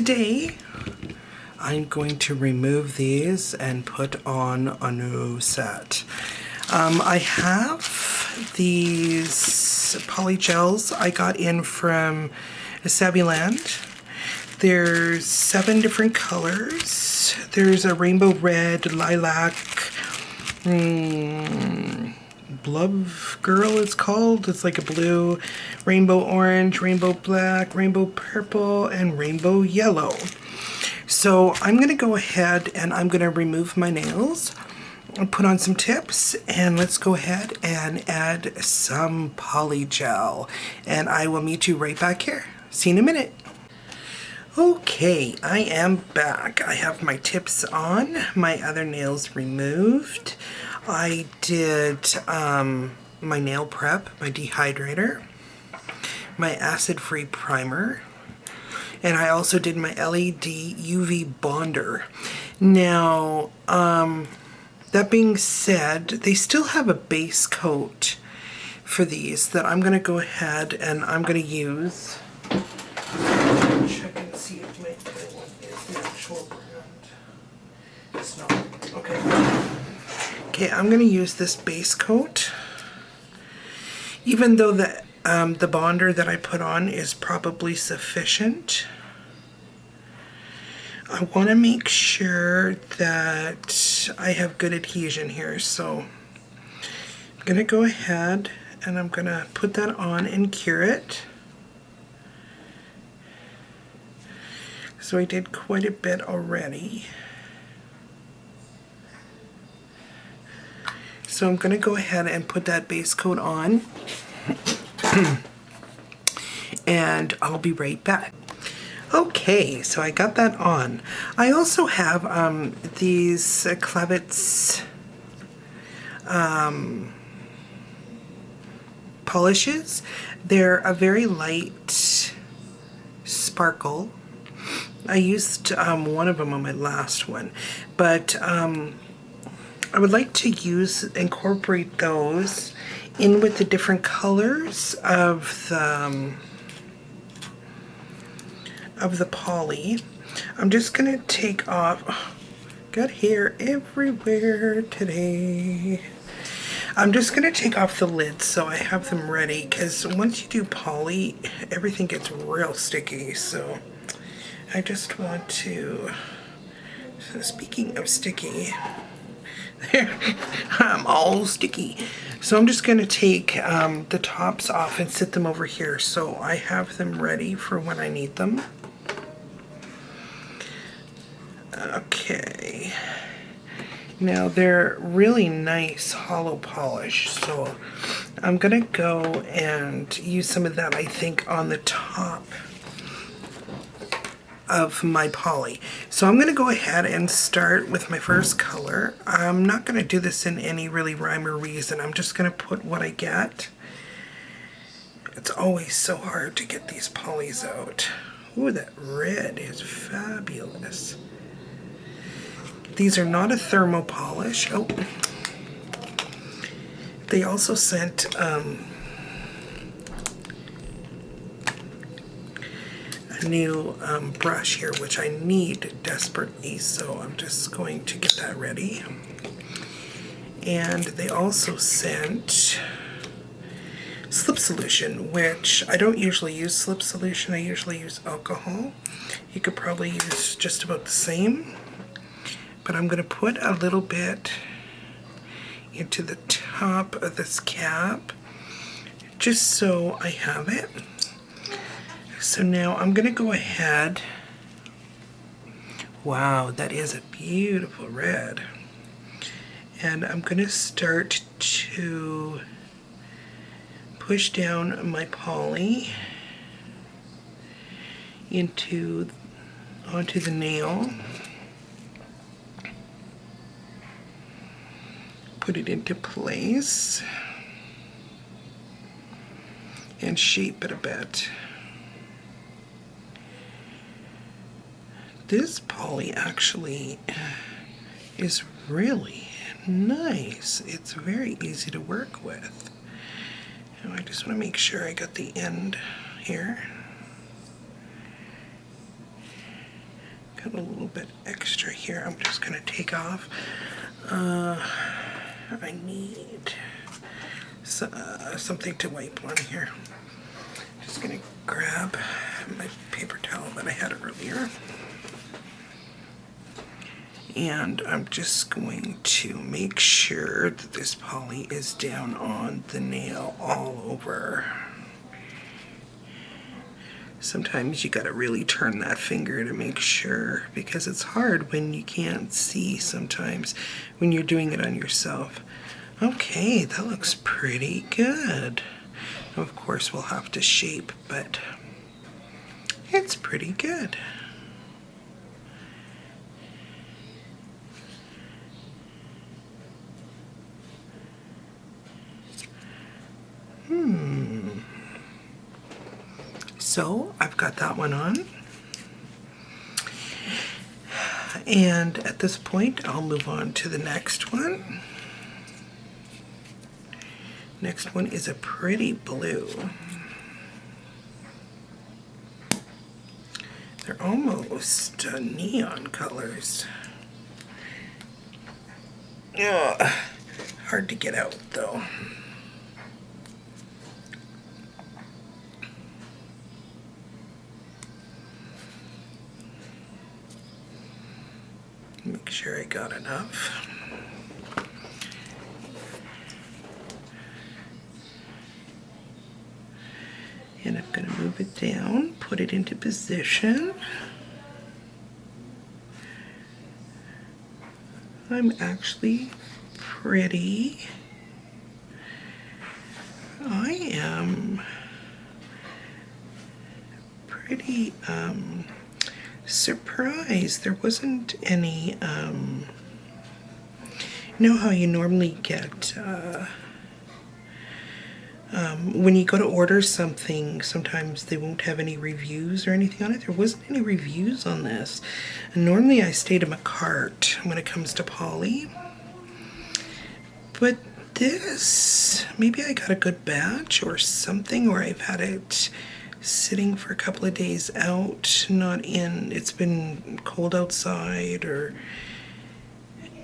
today I'm going to remove these and put on a new set. I have these polygels I got in from Savvyland. There's 7 different colors. There's a rainbow red, lilac, Love Girl it's called. It's like a blue, rainbow orange, rainbow black, rainbow purple, and rainbow yellow. So I'm going to go ahead and I'm going to remove my nails and put on some tips, and let's go ahead and add some polygel. And I will meet you right back here. See you in a minute. Okay, I am back. I have my tips on, my other nails removed. I did my nail prep, my dehydrator, my acid-free primer, and I also did my LED UV bonder. Now, that being said, they still have a base coat for these that I'm going to go ahead and I'm going to use. Check and see if my other one is the actual brand. It's not. Okay. Okay, I'm going to use this base coat. Even though the bonder that I put on is probably sufficient, I want to make sure that I have good adhesion here. So I'm going to go ahead and I'm going to put that on and cure it. So I did quite a bit already. So I'm going to go ahead and put that base coat on. And I'll be right back. Okay, so I got that on. I also have these Clavitz polishes. They're a very light sparkle. I used one of them on my last one, but I would like to incorporate those in with the different colors of the poly. I'm just gonna take off, got hair everywhere today. I'm just gonna take off the lids so I have them ready, because once you do poly, everything gets real sticky. So I just want to, so speaking of sticky, I'm all sticky. So I'm just going to take the tops off and sit them over here so I have them ready for when I need them. Okay. Now they're really nice hollow polish, so I'm going to go and use some of that, I think, on the top of my poly. So I'm going to go ahead and start with my first color. I'm not going to do this in any really rhyme or reason. I'm just going to put what I get. It's always so hard to get these polys out. Ooh, that red is fabulous. These are not a thermo polish. Oh, they also sent a new brush here, which I need desperately, so I'm just going to get that ready. And they also sent slip solution, which I don't usually use slip solution. I usually use alcohol. You could probably use just about the same, but I'm going to put a little bit into the top of this cap just so I have it. So now I'm going to go ahead. Wow, that is a beautiful red. And I'm going to start to push down my poly onto the nail. Put it into place and shape it a bit. This poly actually is really nice. It's very easy to work with. Now I just want to make sure I got the end here. a little bit extra here. I'm just going to take off. I need something to wipe on here. Just going to grab my paper towel that I had earlier. And I'm just going to make sure that this poly is down on the nail all over. Sometimes you gotta really turn that finger to make sure, because it's hard when you can't see sometimes when you're doing it on yourself. Okay, that looks pretty good. Of course we'll have to shape, but it's pretty good. So I've got that one on. And at this point, I'll move on to the next one. Next one is a pretty blue. They're almost neon colors. Ugh, hard to get out though. Make sure I got enough. And I'm going to move it down, put it into position. I'm actually I am pretty surprised there wasn't any, you know how you normally get, when you go to order something, sometimes they won't have any reviews or anything on it. There wasn't any reviews on this. And normally I stay to my cart when it comes to poly. But this, maybe I got a good batch or something, or I've had it sitting for a couple of days out, not in, it's been cold outside, or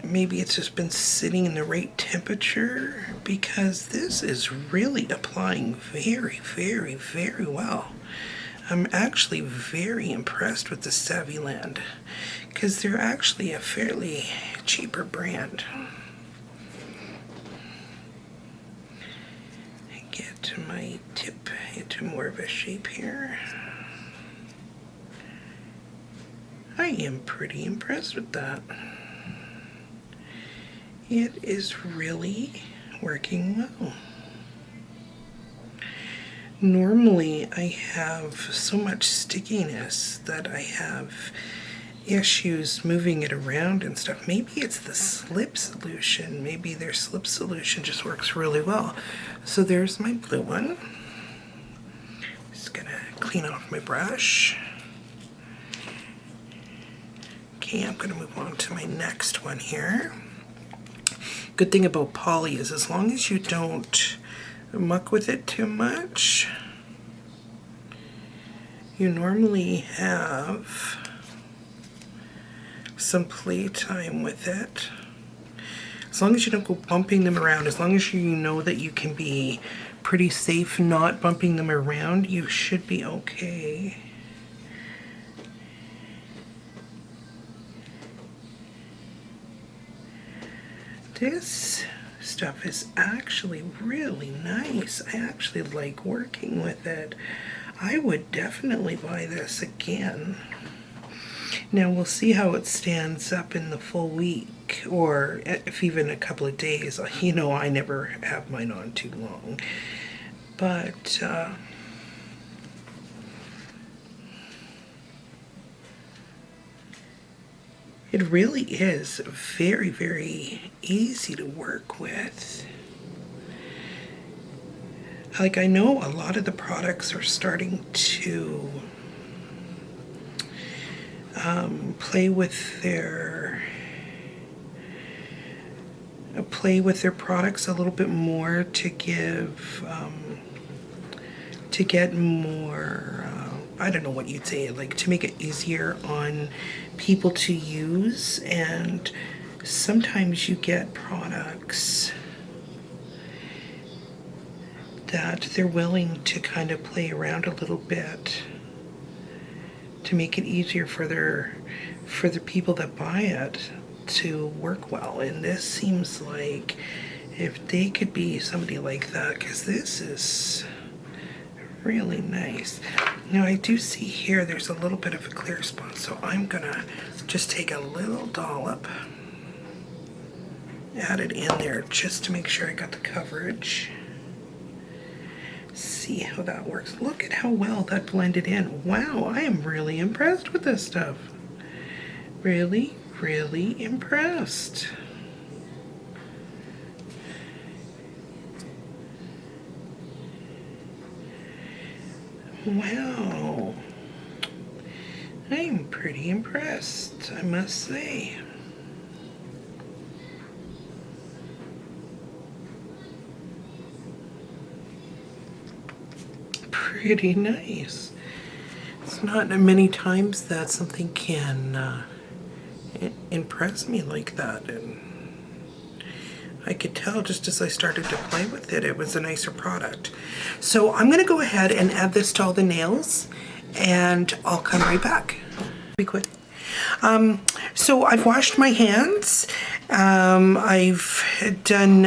maybe it's just been sitting in the right temperature, because this is really applying very, very, very well. I'm actually very impressed with the Saviland, because they're actually a fairly cheaper brand. Get my tip into more of a shape here. I am pretty impressed with that. It is really working well. Normally I have so much stickiness that I have issues moving it around and stuff. Maybe it's the slip solution. Maybe their slip solution just works really well. So there's my blue one. Just gonna clean off my brush. Okay, I'm gonna move on to my next one here. Good thing about poly is as long as you don't muck with it too much, you normally have some playtime with it. As long as you don't go bumping them around, as long as you know that you can be pretty safe not bumping them around, you should be okay. This stuff is actually really nice. I actually like working with it. I would definitely buy this again. Now we'll see how it stands up in the full week, or if even a couple of days. You know, I never have mine on too long. But it really is very, very easy to work with. Like, I know a lot of the products are starting to play with their products a little bit more to give to get more I don't know what you'd say, like to make it easier on people to use. And sometimes you get products that they're willing to kind of play around a little bit to make it easier for the people that buy it to work well. And this seems like if they could be somebody like that, because this is really nice. Now I do see here there's a little bit of a clear spot, so I'm gonna just take a little dollop, add it in there just to make sure I got the coverage. See how that works. Look at how well that blended in. Wow, I am really impressed with this stuff. Really, really impressed. Wow. I'm pretty impressed, I must say. Pretty nice. It's not many times that something can impress me like that, and I could tell just as I started to play with it, it was a nicer product. So I'm gonna go ahead and add this to all the nails, and I'll come right back. Be quick. So I've washed my hands. I've done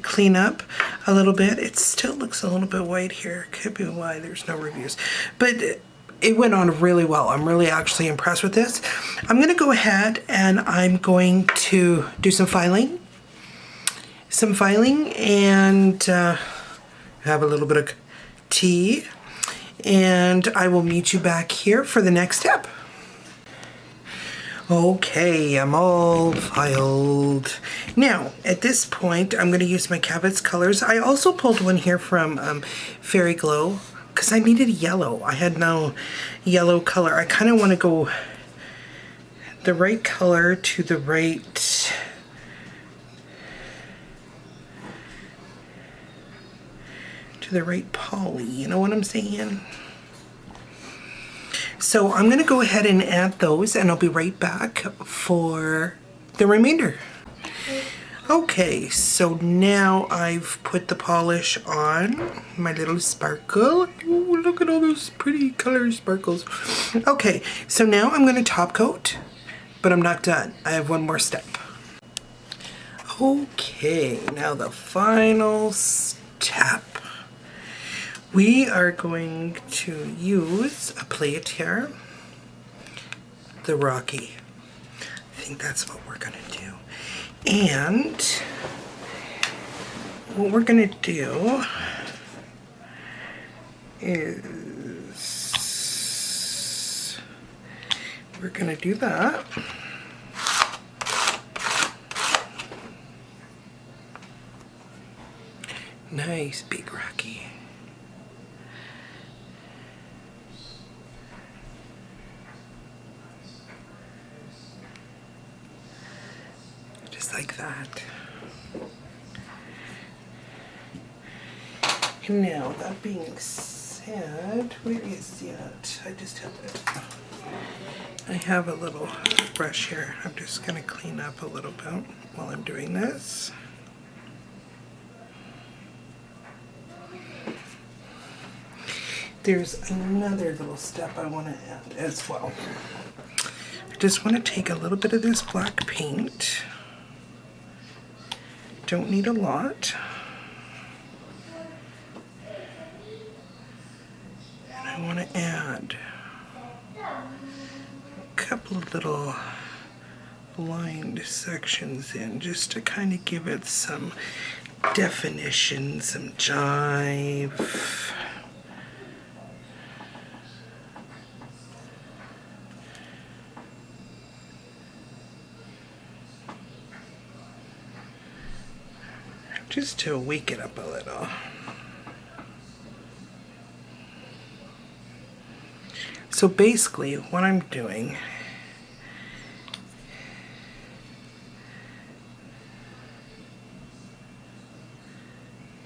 clean up a little bit. It still looks a little bit white here. Could be why there's no reviews, but it went on really well. I'm really actually impressed with this. I'm gonna go ahead and I'm going to do some filing. And have a little bit of tea, and I will meet you back here for the next step. Okay, I'm all filed. Now, at this point, I'm going to use my Cabot's colors. I also pulled one here from Fairy Glow because I needed yellow. I had no yellow color. I kind of want to go the right color to the right poly, you know what I'm saying? So I'm going to go ahead and add those, and I'll be right back for the remainder. Okay, so now I've put the polish on my little sparkle. Ooh, look at all those pretty color sparkles. Okay, so now I'm going to top coat, but I'm not done. I have one more step. Okay, now the final step. We are going to use a plate here, the Rocky. I think that's what we're gonna do. And what we're gonna do is we're gonna do that. Nice big Rocky. Like that. And now, that being said, where is it? I just have it. I have a little brush here. I'm just going to clean up a little bit while I'm doing this. There's another little step I want to add as well. I just want to take a little bit of this black paint. Don't need a lot. And I want to add a couple of little lined sections in just to kind of give it some definition, some jive. Just to wake it up a little. So basically what I'm doing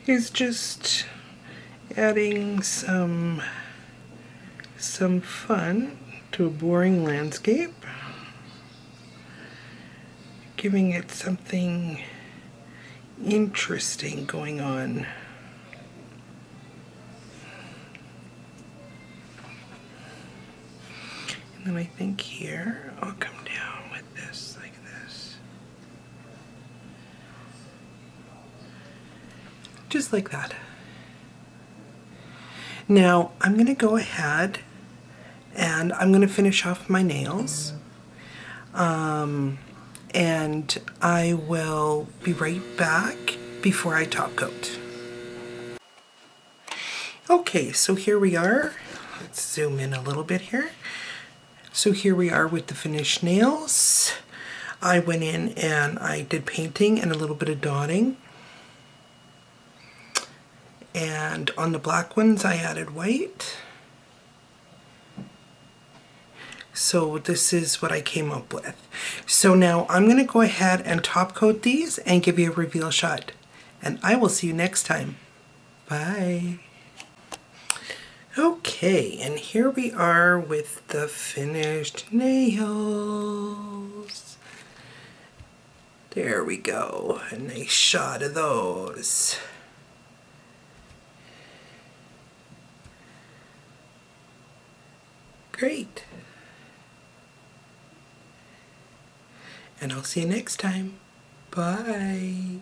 is just adding some some fun to a boring landscape, giving it something interesting going on. And then I think here I'll come down with this like this. Just like that. Now I'm going to go ahead and I'm going to finish off my nails. And I will be right back before I top coat. Okay, so here we are. Let's zoom in a little bit here. So here we are with the finished nails. I went in and I did painting and a little bit of dotting. And on the black ones I added white. So this is what I came up with. So now I'm going to go ahead and top coat these and give you a reveal shot. And I will see you next time. Bye. Okay, and here we are with the finished nails. There we go. A nice shot of those. Great. And I'll see you next time. Bye.